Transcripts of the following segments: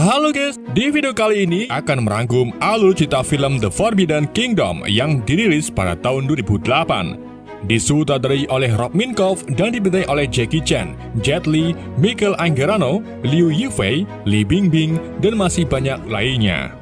Halo guys, di video kali ini akan merangkum alur cerita film The Forbidden Kingdom yang dirilis pada tahun 2008. Disutradarai oleh Rob Minkoff dan dibintangi oleh Jackie Chan, Jet Li, Michael Angarano, Liu Yifei, Li Bingbing, dan masih banyak lainnya.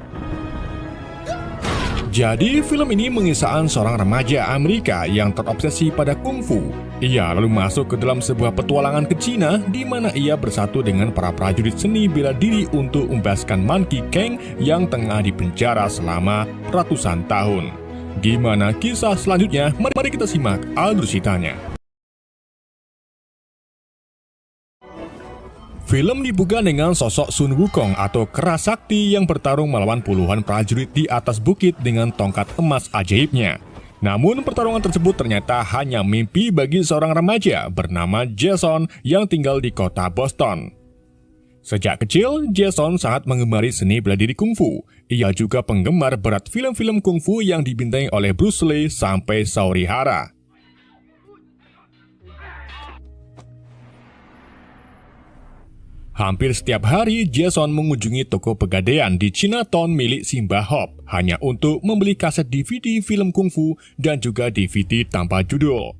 Jadi, film ini mengisahkan seorang remaja Amerika yang terobsesi pada kungfu. Ia lalu masuk ke dalam sebuah petualangan ke Cina di mana ia bersatu dengan para prajurit seni bela diri untuk membebaskan Monkey King yang tengah dipenjara selama ratusan tahun. Gimana kisah selanjutnya? Mari kita simak alur ceritanya. Film dibuka dengan sosok Sun Wukong atau kera sakti yang bertarung melawan puluhan prajurit di atas bukit dengan tongkat emas ajaibnya. Namun pertarungan tersebut ternyata hanya mimpi bagi seorang remaja bernama Jason yang tinggal di kota Boston. Sejak kecil, Jason sangat menggemari seni bela diri kungfu. Ia juga penggemar berat film-film kungfu yang dibintangi oleh Bruce Lee sampai Saori Hara. Hampir setiap hari, Jason mengunjungi toko pegadaian di Chinatown milik Simba Hop hanya untuk membeli kaset DVD film kungfu dan juga DVD tanpa judul.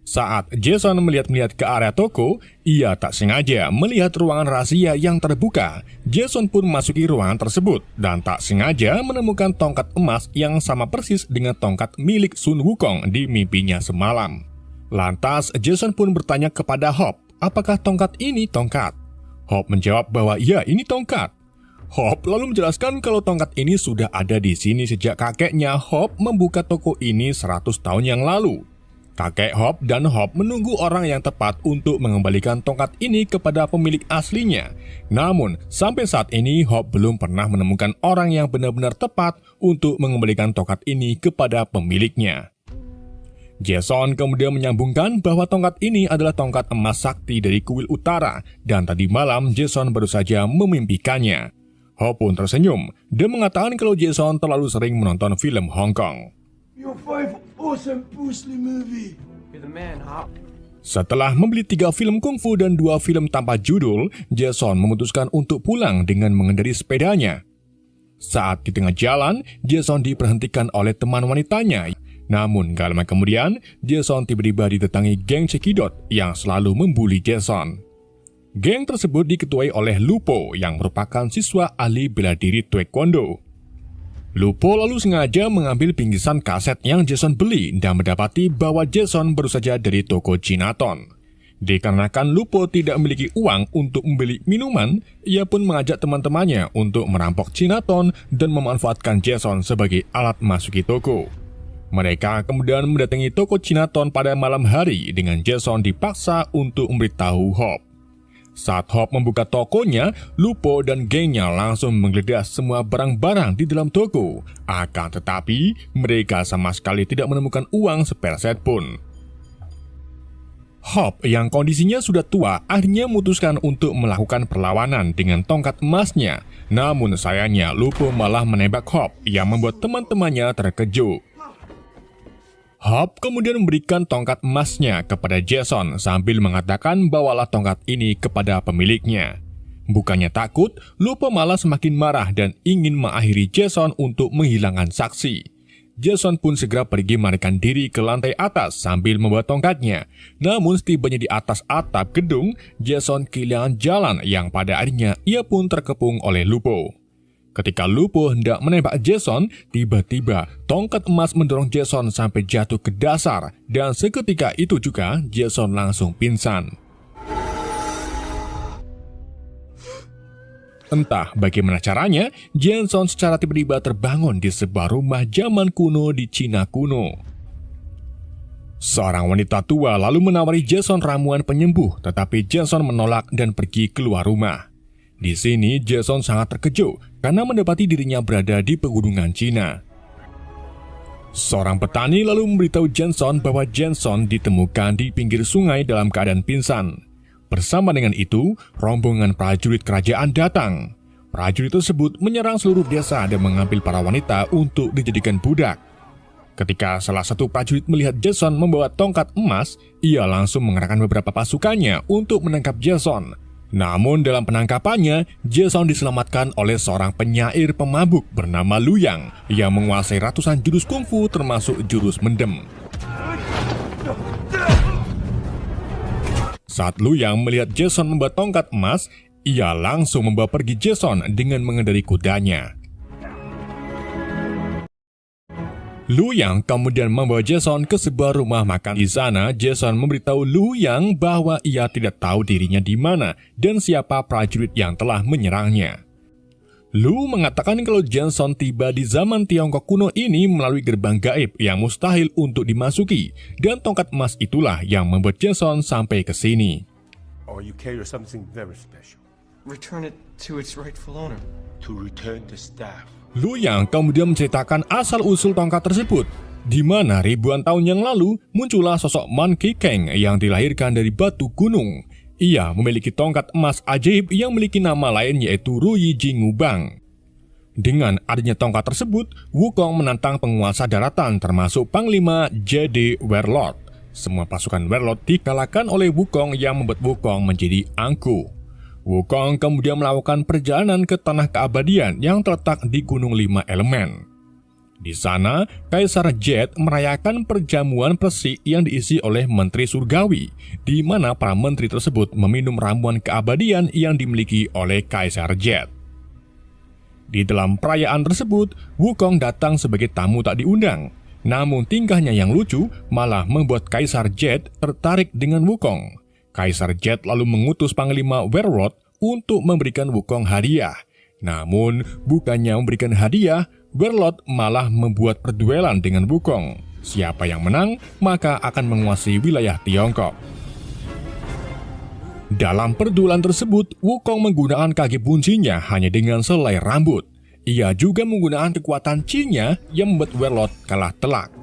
Saat Jason melihat-lihat ke area toko, ia tak sengaja melihat ruangan rahasia yang terbuka. Jason pun memasuki ruangan tersebut dan tak sengaja menemukan tongkat emas yang sama persis dengan tongkat milik Sun Wukong di mimpinya semalam. Lantas, Jason pun bertanya kepada Hop, apakah tongkat ini tongkat? Hop menjawab bahwa ya, ini tongkat. Hop lalu menjelaskan kalau tongkat ini sudah ada di sini sejak kakeknya Hop membuka toko ini 100 tahun yang lalu. Kakek Hop dan Hop menunggu orang yang tepat untuk mengembalikan tongkat ini kepada pemilik aslinya. Namun, sampai saat ini Hop belum pernah menemukan orang yang benar-benar tepat untuk mengembalikan tongkat ini kepada pemiliknya. Jason kemudian menyambungkan bahwa tongkat ini adalah tongkat emas sakti dari kuil utara dan tadi malam Jason baru saja memimpikannya. Hop pun tersenyum dan mengatakan kalau Jason terlalu sering menonton film Hong Kong. Setelah membeli 3 film kungfu dan 2 film tanpa judul, Jason memutuskan untuk pulang dengan mengendarai sepedanya. Saat di tengah jalan, Jason diperhentikan oleh teman wanitanya. Namun, gak lama kemudian, Jason tiba-tiba didatangi geng cekidot yang selalu membuli Jason. Geng tersebut diketuai oleh Lupo yang merupakan siswa ahli bela diri Taekwondo. Lupo lalu sengaja mengambil bingkisan kaset yang Jason beli dan mendapati bahwa Jason baru saja dari toko Chinatown. Dikarenakan Lupo tidak memiliki uang untuk membeli minuman, ia pun mengajak teman-temannya untuk merampok Chinatown dan memanfaatkan Jason sebagai alat masuki toko. Mereka kemudian mendatangi toko Chinatown pada malam hari dengan Jason dipaksa untuk memberitahu Hop. Saat Hop membuka tokonya, Lupo dan gengnya langsung menggeledah semua barang-barang di dalam toko. Akan tetapi, mereka sama sekali tidak menemukan uang sepeser pun. Hop yang kondisinya sudah tua akhirnya memutuskan untuk melakukan perlawanan dengan tongkat emasnya. Namun sayangnya Lupo malah menembak Hop yang membuat teman-temannya terkejut. Hop kemudian memberikan tongkat emasnya kepada Jason sambil mengatakan bawalah tongkat ini kepada pemiliknya. Bukannya takut, Lupo malah semakin marah dan ingin mengakhiri Jason untuk menghilangkan saksi. Jason pun segera pergi melarikan diri ke lantai atas sambil membawa tongkatnya. Namun setibanya di atas atap gedung, Jason kehilangan jalan yang pada akhirnya ia pun terkepung oleh Lupo. Ketika Lupo hendak menembak Jason, tiba-tiba tongkat emas mendorong Jason sampai jatuh ke dasar dan seketika itu juga Jason langsung pingsan. Entah bagaimana caranya, Jason secara tiba-tiba terbangun di sebuah rumah zaman kuno di Cina kuno. Seorang wanita tua lalu menawari Jason ramuan penyembuh, tetapi Jason menolak dan pergi keluar rumah. Di sini, Jason sangat terkejut karena mendapati dirinya berada di pegunungan Cina. Seorang petani lalu memberitahu Jason bahwa Jason ditemukan di pinggir sungai dalam keadaan pingsan. Bersama dengan itu, rombongan prajurit kerajaan datang. prajurit tersebut menyerang seluruh desa dan mengambil para wanita untuk dijadikan budak. Ketika salah satu prajurit melihat Jason membawa tongkat emas, ia langsung mengerahkan beberapa pasukannya untuk menangkap Jason. Namun dalam penangkapannya, Jason diselamatkan oleh seorang penyair pemabuk bernama Lu Yang yang menguasai ratusan jurus kungfu termasuk jurus mendem. Saat Lu Yang melihat Jason membawa tongkat emas, ia langsung membawa pergi Jason dengan mengendari kudanya. Lu Yang kemudian membawa Jason ke sebuah rumah makan. Di sana, Jason memberitahu Lu Yang bahwa ia tidak tahu dirinya di mana dan siapa prajurit yang telah menyerangnya. Lu mengatakan kalau Jason tiba di zaman Tiongkok kuno ini melalui gerbang gaib yang mustahil untuk dimasuki, dan tongkat emas itulah yang membuat Jason sampai ke sini. Or you carry something very special. Return it to its rightful owner. To return the staff. Lu Yang kemudian menceritakan asal-usul tongkat tersebut, di mana ribuan tahun yang lalu muncullah sosok Monkey King yang dilahirkan dari batu gunung. Ia memiliki tongkat emas ajaib yang memiliki nama lain yaitu Ruyi Jingubang. Dengan adanya tongkat tersebut, Wukong menantang penguasa daratan termasuk Panglima Jade Warlord. Semua pasukan Warlord dikalahkan oleh Wukong yang membuat Wukong menjadi angkuh. Wukong kemudian melakukan perjalanan ke tanah keabadian yang terletak di Gunung Lima Elemen. Di sana, Kaisar Jade merayakan perjamuan persik yang diisi oleh menteri surgawi, di mana para menteri tersebut meminum ramuan keabadian yang dimiliki oleh Kaisar Jade. Di dalam perayaan tersebut, Wukong datang sebagai tamu tak diundang. Namun tingkahnya yang lucu malah membuat Kaisar Jade tertarik dengan Wukong. Kaisar Jade lalu mengutus Panglima Warlord untuk memberikan Wukong hadiah. Namun, bukannya memberikan hadiah, Warlord malah membuat perduelan dengan Wukong. Siapa yang menang, maka akan menguasai wilayah Tiongkok. Dalam perduelan tersebut, Wukong menggunakan kaki buncinya hanya dengan selai rambut. Ia juga menggunakan kekuatan Qi-nya yang membuat Warlord kalah telak.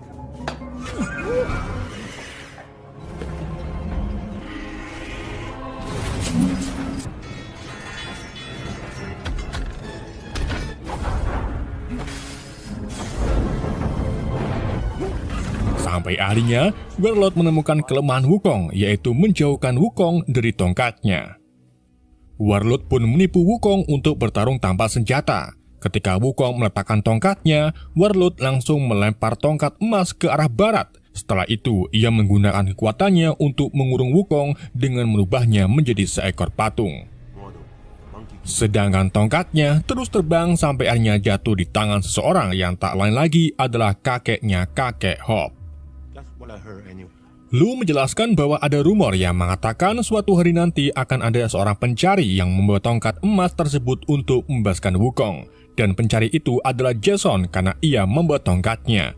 Sampai akhirnya, Warlord menemukan kelemahan Wukong, yaitu menjauhkan Wukong dari tongkatnya. Warlord pun menipu Wukong untuk bertarung tanpa senjata. Ketika Wukong meletakkan tongkatnya, Warlord langsung melempar tongkat emas ke arah barat. Setelah itu, ia menggunakan kekuatannya untuk mengurung Wukong dengan merubahnya menjadi seekor patung. Sedangkan tongkatnya terus terbang sampai akhirnya jatuh di tangan seseorang yang tak lain lagi adalah kakeknya kakek Hop. Lu menjelaskan bahwa ada rumor yang mengatakan suatu hari nanti akan ada seorang pencari yang membawa tongkat emas tersebut untuk membebaskan Wukong. Dan pencari itu adalah Jason karena ia membawa tongkatnya.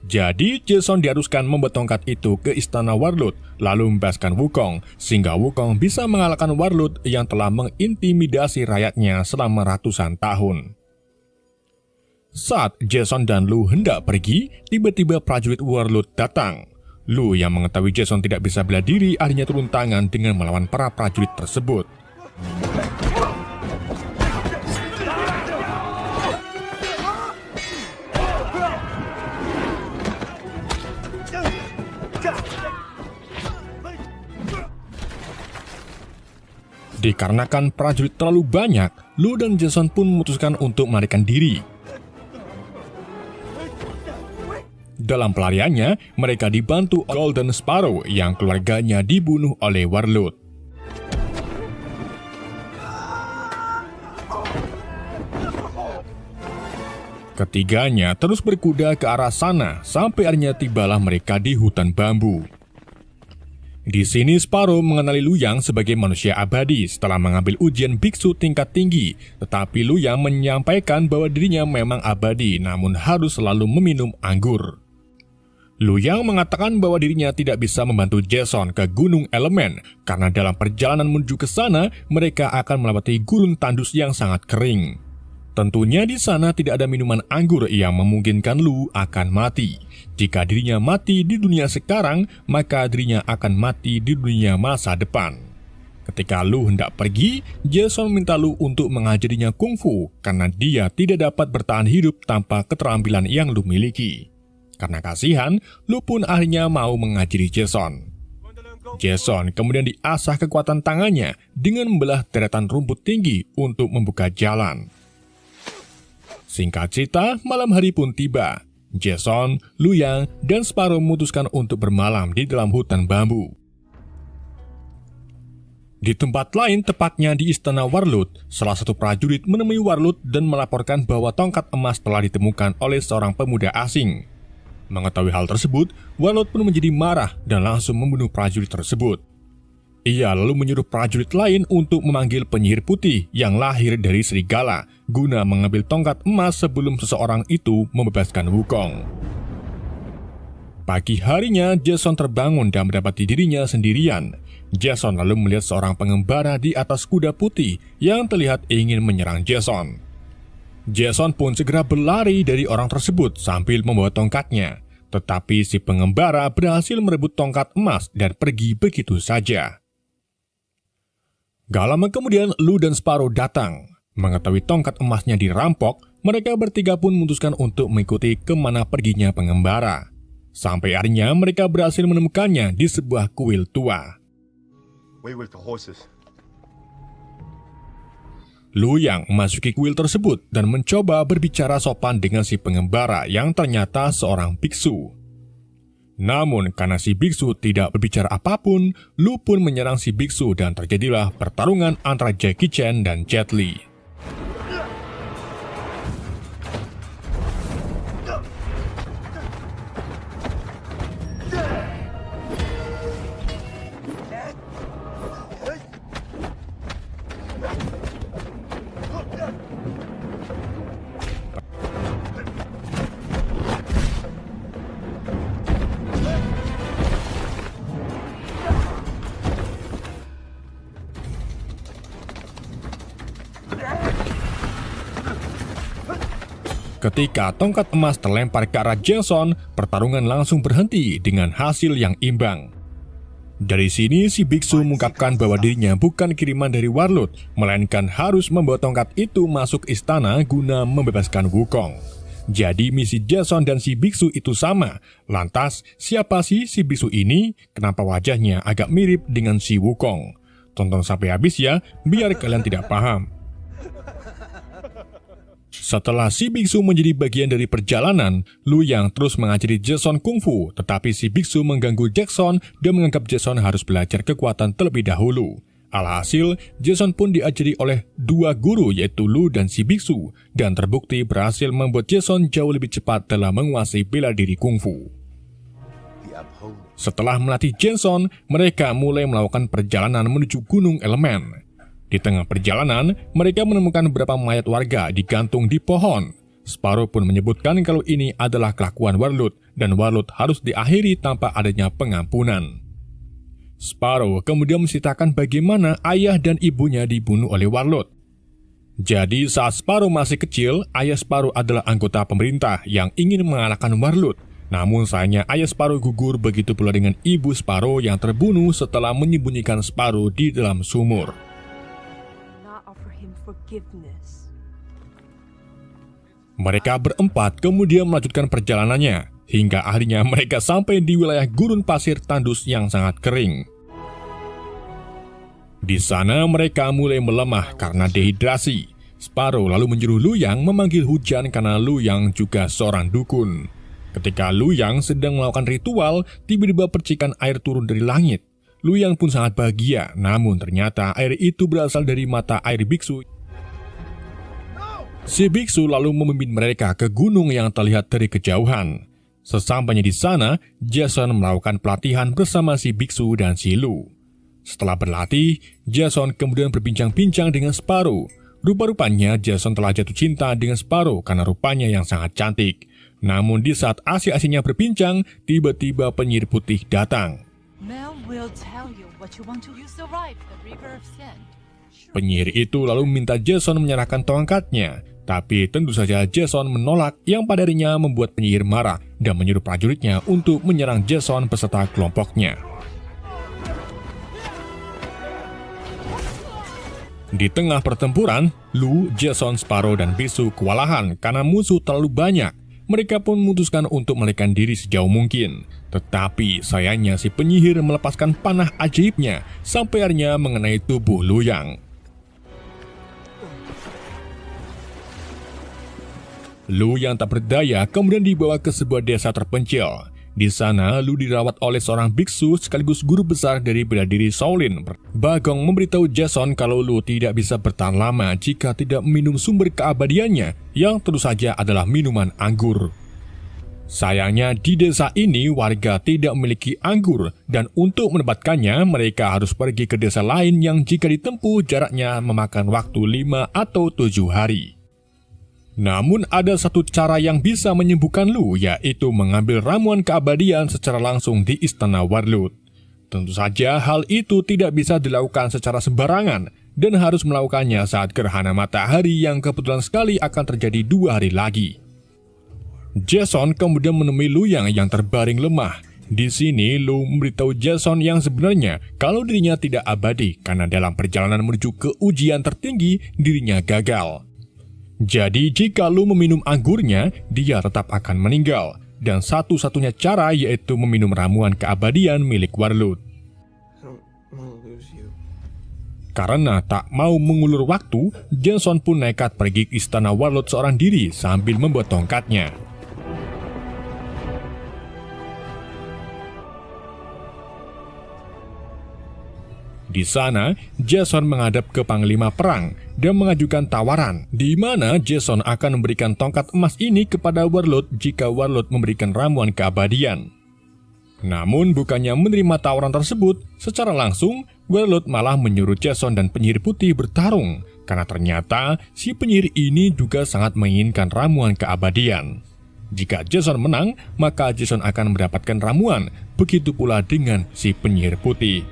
Jadi Jason diharuskan membawa tongkat itu ke istana Warlord lalu membebaskan Wukong, sehingga Wukong bisa mengalahkan Warlord yang telah mengintimidasi rakyatnya selama ratusan tahun. Saat Jason dan Lu hendak pergi, tiba-tiba prajurit Warlord datang. Lu yang mengetahui Jason tidak bisa bela diri akhirnya turun tangan dengan melawan para prajurit tersebut. Dikarenakan prajurit terlalu banyak, Lu dan Jason pun memutuskan untuk melarikan diri. Dalam pelariannya, mereka dibantu Golden Sparrow yang keluarganya dibunuh oleh Warlord. Ketiganya terus berkuda ke arah sana sampai akhirnya tibalah mereka di hutan bambu. Di sini Sparrow mengenali Lu Yang sebagai manusia abadi setelah mengambil ujian biksu tingkat tinggi, tetapi Lu Yang menyampaikan bahwa dirinya memang abadi namun harus selalu meminum anggur. Lu Yang mengatakan bahwa dirinya tidak bisa membantu Jason ke Gunung Elemen karena dalam perjalanan menuju ke sana mereka akan melewati gurun tandus yang sangat kering. Tentunya di sana tidak ada minuman anggur yang memungkinkan Lu akan mati. Jika dirinya mati di dunia sekarang, maka dirinya akan mati di dunia masa depan. Ketika Lu hendak pergi, Jason minta Lu untuk mengajarinya kungfu karena dia tidak dapat bertahan hidup tanpa keterampilan yang Lu miliki. Karena kasihan, Lu pun akhirnya mau mengajari Jason. Jason kemudian diasah kekuatan tangannya dengan membelah deretan rumput tinggi untuk membuka jalan. Singkat cerita, malam hari pun tiba. Jason, Lu Yang, dan Sparrow memutuskan untuk bermalam di dalam hutan bambu. Di tempat lain, tepatnya di Istana Warlord, salah satu prajurit menemui Warlord dan melaporkan bahwa tongkat emas telah ditemukan oleh seorang pemuda asing. Mengetahui hal tersebut, Warlord pun menjadi marah dan langsung membunuh prajurit tersebut. Ia lalu menyuruh prajurit lain untuk memanggil penyihir putih yang lahir dari serigala, guna mengambil tongkat emas sebelum seseorang itu membebaskan Wukong. Pagi harinya, Jason terbangun dan mendapati dirinya sendirian. Jason lalu melihat seorang pengembara di atas kuda putih yang terlihat ingin menyerang Jason. Jason pun segera berlari dari orang tersebut sambil membawa tongkatnya. Tetapi si pengembara berhasil merebut tongkat emas dan pergi begitu saja. Gak lama kemudian, Lu dan Sparrow datang. Mengetahui tongkat emasnya dirampok, mereka bertiga pun memutuskan untuk mengikuti kemana perginya pengembara. Sampai akhirnya mereka berhasil menemukannya di sebuah kuil tua. Wait with the horses. Lu Yang memasuki kuil tersebut dan mencoba berbicara sopan dengan si pengembara yang ternyata seorang biksu. Namun karena si biksu tidak berbicara apapun, Lu pun menyerang si biksu dan terjadilah pertarungan antara Jackie Chan dan Jet Li. Ketika tongkat emas terlempar ke arah Jason, pertarungan langsung berhenti dengan hasil yang imbang. Dari sini, si biksu mengungkapkan bahwa dirinya bukan kiriman dari Warlord, melainkan harus membawa tongkat itu masuk istana guna membebaskan Wukong. Jadi misi Jason dan si biksu itu sama. Lantas, siapa sih si biksu ini? Kenapa wajahnya agak mirip dengan si Wukong? Tonton sampai habis ya, biar kalian tidak paham. Setelah si biksu menjadi bagian dari perjalanan, Lu Yang terus mengajari Jason kungfu, tetapi si biksu mengganggu Jason dan menganggap Jason harus belajar kekuatan terlebih dahulu. Alhasil, Jason pun diajari oleh dua guru yaitu Lu dan si biksu, dan terbukti berhasil membuat Jason jauh lebih cepat dalam menguasai bela diri kungfu. Setelah melatih Jason, mereka mulai melakukan perjalanan menuju Gunung Elemen. Di tengah perjalanan, mereka menemukan beberapa mayat warga digantung di pohon. Sparrow pun menyebutkan kalau ini adalah kelakuan Warlord, dan Warlord harus diakhiri tanpa adanya pengampunan. Sparrow kemudian menceritakan bagaimana ayah dan ibunya dibunuh oleh Warlord. Jadi saat Sparrow masih kecil, ayah Sparrow adalah anggota pemerintah yang ingin mengalahkan Warlord. Namun sayangnya ayah Sparrow gugur, begitu pula dengan ibu Sparrow yang terbunuh setelah menyembunyikan Sparrow di dalam sumur. Mereka berempat kemudian melanjutkan perjalanannya, hingga akhirnya mereka sampai di wilayah gurun pasir tandus yang sangat kering. Di sana mereka mulai melemah karena dehidrasi. Sparrow lalu menyuruh Lu Yang memanggil hujan karena Lu Yang juga seorang dukun. Ketika Lu Yang sedang melakukan ritual, tiba-tiba percikan air turun dari langit. Lu Yang pun sangat bahagia, namun ternyata air itu berasal dari mata air biksu. Si biksu lalu memimpin mereka ke gunung yang terlihat dari kejauhan. Sesampainya di sana, Jason melakukan pelatihan bersama si biksu dan si Lu. Setelah berlatih, Jason kemudian berbincang-bincang dengan Sparrow. Rupa-rupanya Jason telah jatuh cinta dengan Sparrow karena rupanya yang sangat cantik. Namun di saat asik-asiknya berbincang, tiba-tiba penyihir putih datang. Penyihir itu lalu meminta Jason menyerahkan tongkatnya. Tapi tentu saja Jason menolak, yang pada akhirnya membuat penyihir marah dan menyuruh prajuritnya untuk menyerang Jason beserta kelompoknya. Di tengah pertempuran, Lu, Jason, Sparrow, dan Bigsu kewalahan karena musuh terlalu banyak. Mereka pun memutuskan untuk melarikan diri sejauh mungkin. Tetapi sayangnya si penyihir melepaskan panah ajaibnya sampai akhirnya mengenai tubuh Lu Yang. Lu yang tak berdaya kemudian dibawa ke sebuah desa terpencil. Di sana, Lu dirawat oleh seorang biksu sekaligus guru besar dari bela diri Shaolin. Bagong memberitahu Jason kalau Lu tidak bisa bertahan lama jika tidak minum sumber keabadiannya, yang tentu saja adalah minuman anggur. Sayangnya di desa ini warga tidak memiliki anggur, dan untuk mendapatkannya mereka harus pergi ke desa lain yang jika ditempuh jaraknya memakan waktu 5 atau 7 hari. Namun ada satu cara yang bisa menyembuhkan Lu, yaitu mengambil ramuan keabadian secara langsung di Istana Warlord. Tentu saja hal itu tidak bisa dilakukan secara sembarangan, dan harus melakukannya saat gerhana matahari yang kebetulan sekali akan terjadi 2 hari lagi. Jason kemudian menemui Lu Yang yang terbaring lemah. Di sini Lu memberitahu Jason yang sebenarnya kalau dirinya tidak abadi karena dalam perjalanan menuju ke ujian tertinggi dirinya gagal. Jadi jika Lu meminum anggurnya, dia tetap akan meninggal. Dan satu-satunya cara yaitu meminum ramuan keabadian milik Warlord. Karena tak mau mengulur waktu, Jason pun nekat pergi ke istana Warlord seorang diri sambil membawa tongkatnya. Di sana, Jason menghadap ke panglima perang dan mengajukan tawaran, di mana Jason akan memberikan tongkat emas ini kepada Warlord jika Warlord memberikan ramuan keabadian. Namun bukannya menerima tawaran tersebut, secara langsung Warlord malah menyuruh Jason dan penyihir putih bertarung, karena ternyata si penyihir ini juga sangat menginginkan ramuan keabadian. Jika Jason menang, maka Jason akan mendapatkan ramuan, begitu pula dengan si penyihir putih.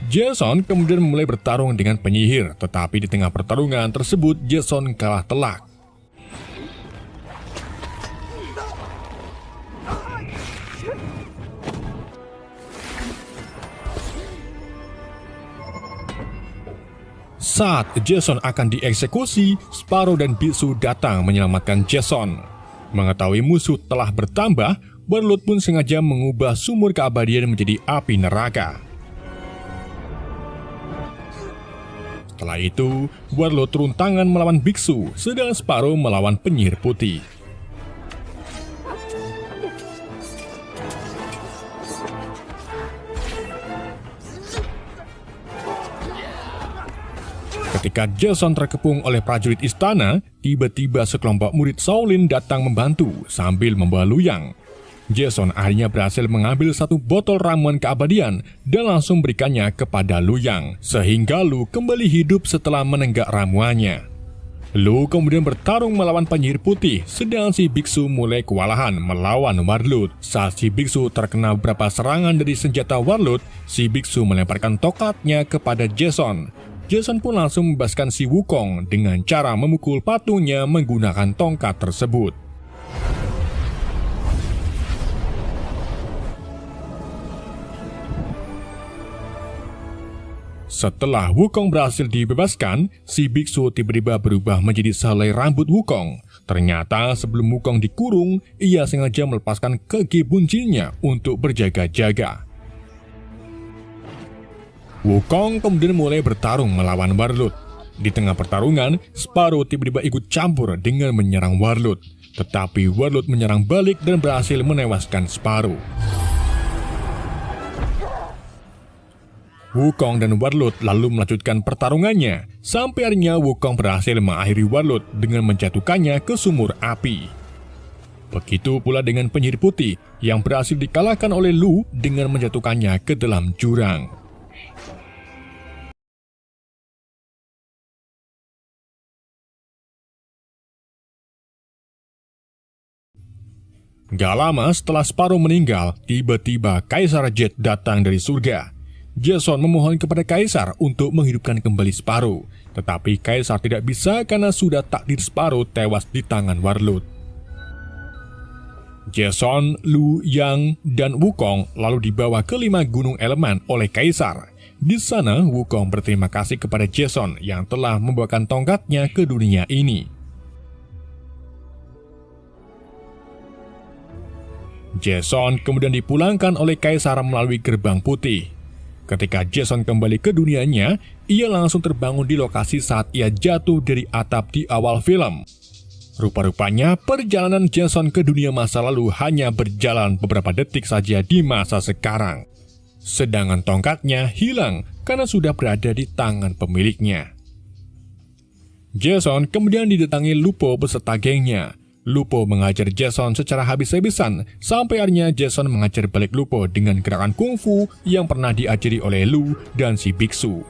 Jason kemudian mulai bertarung dengan penyihir, tetapi di tengah pertarungan tersebut Jason kalah telak. Saat Jason akan dieksekusi, Sparrow dan Bigsu datang menyelamatkan Jason. Mengetahui musuh telah bertambah, Warlord pun sengaja mengubah sumur keabadian menjadi api neraka. Setelah itu, Warlord turun tangan melawan Bigsu, sedang Sparrow melawan penyihir putih. Ketika Jason terkepung oleh prajurit istana, tiba-tiba sekelompok murid Shaolin datang membantu sambil membawa Lu Yang. Jason akhirnya berhasil mengambil satu botol ramuan keabadian dan langsung berikannya kepada Lu Yang, sehingga Lu kembali hidup setelah menenggak ramuannya. Lu kemudian bertarung melawan penyihir putih, sedang si Bigsu mulai kewalahan melawan Warlord. Saat si Bigsu terkena beberapa serangan dari senjata Warlord, si Bigsu melemparkan tongkatnya kepada Jason. Jason pun langsung membebaskan si Wukong dengan cara memukul patungnya menggunakan tongkat tersebut. Setelah Wukong berhasil dibebaskan, si Bigsu tiba-tiba berubah menjadi sehelai rambut Wukong. Ternyata sebelum Wukong dikurung, ia sengaja melepaskan kege buncitnya untuk berjaga-jaga. Wukong kemudian mulai bertarung melawan Warlord. Di tengah pertarungan, Sparrow tiba-tiba ikut campur dengan menyerang Warlord. Tetapi Warlord menyerang balik dan berhasil menewaskan Sparrow. Wukong dan Warlord lalu melanjutkan pertarungannya, sampai akhirnya Wukong berhasil mengakhiri Warlord dengan menjatuhkannya ke sumur api. Begitu pula dengan penyihir putih yang berhasil dikalahkan oleh Lu dengan menjatuhkannya ke dalam jurang. Gak lama setelah Sparrow meninggal, tiba-tiba Kaisar Jet datang dari surga. Jason memohon kepada Kaisar untuk menghidupkan kembali Sparrow, tetapi Kaisar tidak bisa karena sudah takdir Sparrow tewas di tangan Warlord. Jason, Lu Yang, dan Wukong lalu dibawa ke 5 gunung elemen oleh Kaisar. Di sana, Wukong berterima kasih kepada Jason yang telah membawakan tongkatnya ke dunia ini. Jason kemudian dipulangkan oleh Kaisar melalui gerbang putih. Ketika Jason kembali ke dunianya, ia langsung terbangun di lokasi saat ia jatuh dari atap di awal film. Rupa-rupanya, perjalanan Jason ke dunia masa lalu hanya berjalan beberapa detik saja di masa sekarang. Sedangkan tongkatnya hilang karena sudah berada di tangan pemiliknya. Jason kemudian didatangi Lupo beserta gengnya. Lupo mengajar Jason secara habis-habisan, sampai akhirnya Jason mengajar balik Lupo dengan gerakan kungfu yang pernah diajari oleh Lu dan si biksu.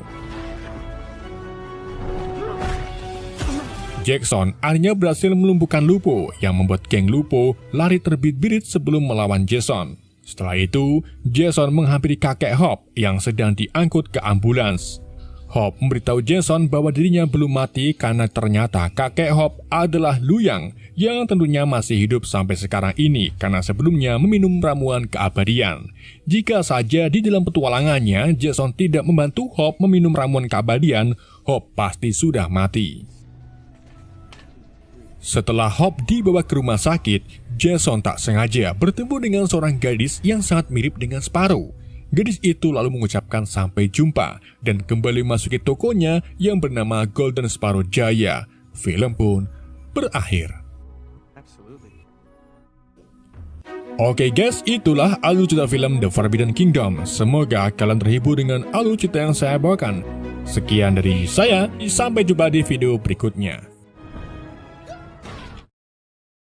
Jackson akhirnya berhasil melumpuhkan Lupo yang membuat geng Lupo lari terbit-birit sebelum melawan Jason. Setelah itu, Jason menghampiri kakek Hop yang sedang diangkut ke ambulans. Hop memberitahu Jason bahwa dirinya belum mati karena ternyata kakek Hop adalah Luyang yang tentunya masih hidup sampai sekarang ini karena sebelumnya meminum ramuan keabadian. Jika saja di dalam petualangannya Jason tidak membantu Hop meminum ramuan keabadian, Hop pasti sudah mati. Setelah Hop dibawa ke rumah sakit, Jason tak sengaja bertemu dengan seorang gadis yang sangat mirip dengan Sparrow. Gadis itu lalu mengucapkan sampai jumpa dan kembali masuki tokonya yang bernama Golden Sparrow Jaya. Film pun berakhir. Oke guys, itulah alur cerita film The Forbidden Kingdom. Semoga kalian terhibur dengan alur cerita yang saya bawakan. Sekian dari saya, sampai jumpa di video berikutnya.